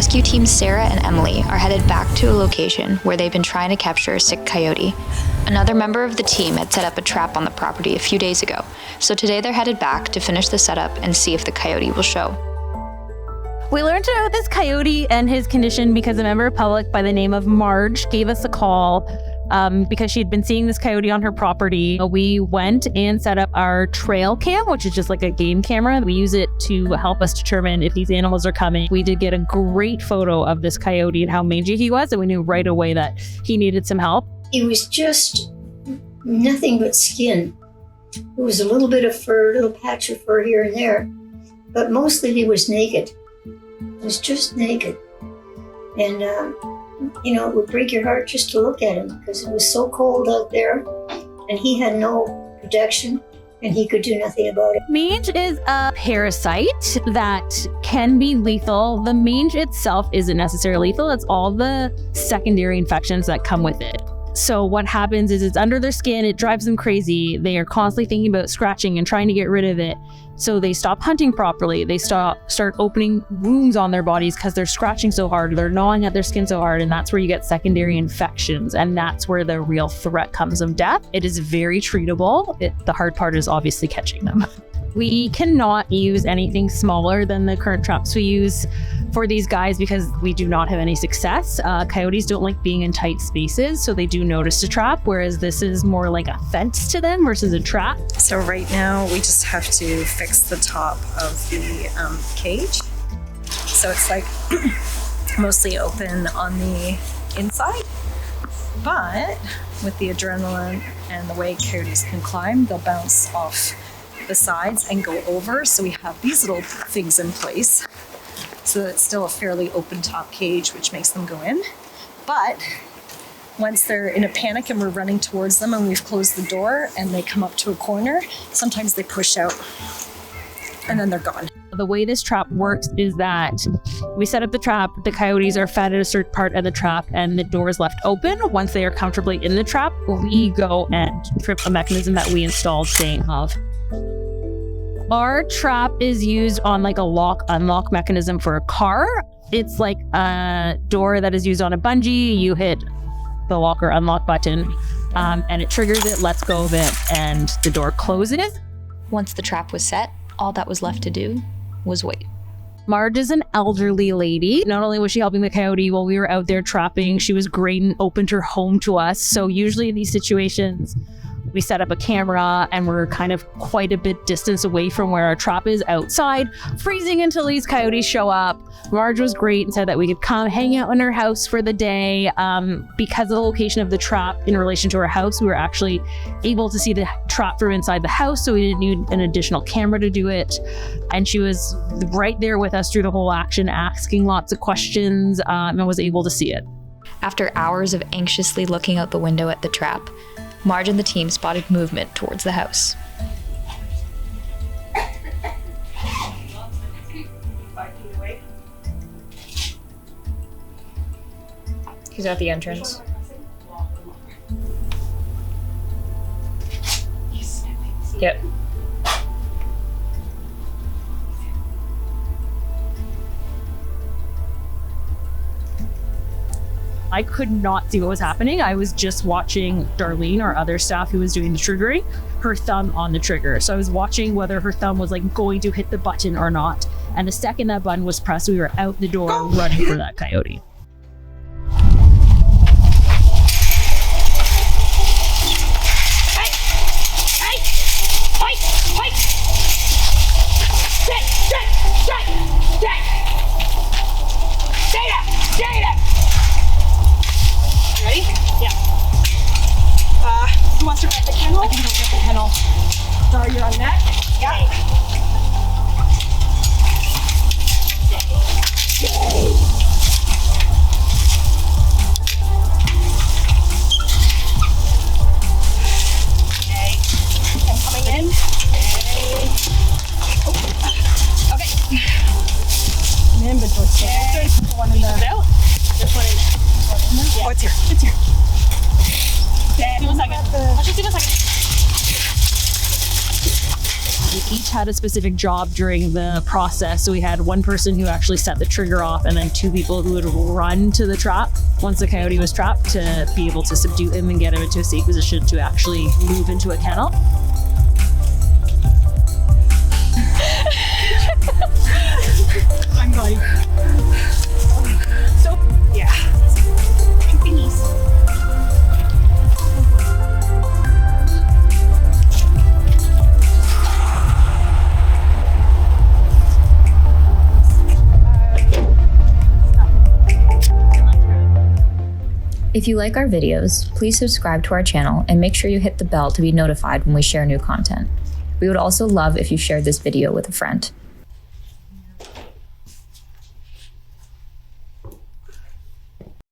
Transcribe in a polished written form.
Rescue teams Sarrah and Emily are headed back to a location where they've been trying to capture a sick coyote. Another member of the team had set up a trap on the property a few days ago, so today they're headed back to finish the setup and see if the coyote will show. We learned about this coyote and his condition because a member of public by the name of Marg gave us a call because she had been seeing this coyote on her property. We went and set up our trail cam, which is just like a game camera. We use it to help us determine if these animals are coming. We did get a great photo of this coyote and how mangy he was, and we knew right away that he needed some help. He was just nothing but skin. There was a little bit of fur, a little patch of fur here and there, but mostly he was naked. He was just naked. And, it would break your heart just to look at him because it was so cold out there and he had no protection and he could do nothing about it. Mange is a parasite that can be lethal. The mange itself isn't necessarily lethal. It's all the secondary infections that come with it. So what happens is it's under their skin, it drives them crazy. They are constantly thinking about scratching and trying to get rid of it. So they stop hunting properly. They start opening wounds on their bodies because they're scratching so hard. They're gnawing at their skin so hard. And that's where you get secondary infections. And that's where the real threat comes of death. It is very treatable. The hard part is obviously catching them. We cannot use anything smaller than the current traps we use for these guys because we do not have any success. Coyotes don't like being in tight spaces, so they do notice a trap, whereas this is more like a fence to them versus a trap. So right now we just have to fix the top of the cage. So it's like mostly open on the inside, but with the adrenaline and the way coyotes can climb, they'll bounce off the sides and go over. So we have these little things in place so that it's still a fairly open top cage, which makes them go in. But once they're in a panic and we're running towards them and we've closed the door and they come up to a corner, sometimes they push out and then they're gone. The way this trap works is that we set up the trap, the coyotes are fed at a certain part of the trap, and the door is left open. Once they are comfortably in the trap, we go and trip a mechanism that we installed saying of. Our trap is used on like a lock-unlock mechanism for a car. It's like a door that is used on a bungee. You hit the lock or unlock button and it triggers it, lets go of it, and the door closes. Once the trap was set, all that was left to do was wait. Marg is an elderly lady. Not only was she helping the coyote while we were out there trapping, she was great and opened her home to us. So usually in these situations, we set up a camera and we're kind of quite a bit distance away from where our trap is outside, freezing until these coyotes show up. Marg was great and said that we could come hang out in her house for the day. Because of the location of the trap in relation to our house, we were actually able to see the trap from inside the house, so we didn't need an additional camera to do it. And she was right there with us through the whole action, asking lots of questions, and was able to see it. After hours of anxiously looking out the window at the trap, Marg and the team spotted movement towards the house. He's at the entrance. Yep. I could not see what was happening. I was just watching Darlene, our other staff who was doing the triggering, her thumb on the trigger. So I was watching whether her thumb was like going to hit the button or not. And the second that button was pressed, we were out the door running for that coyote. Who wants to grab the kennel? I can go get the kennel. Sorry, you're on that? Yeah. Okay. I'm coming in. Okay. An inventory. Okay. One in the... This one in there. Oh, it's here. It's here. Okay, give me a second. I'll just give a second. each had a specific job during the process. So we had one person who actually set the trigger off, and then 2 people who would run to the trap once the coyote was trapped to be able to subdue him and get him into a safe position to actually move into a kennel. I'm going. So, yeah. If you like our videos, please subscribe to our channel and make sure you hit the bell to be notified when we share new content. We would also love if you shared this video with a friend.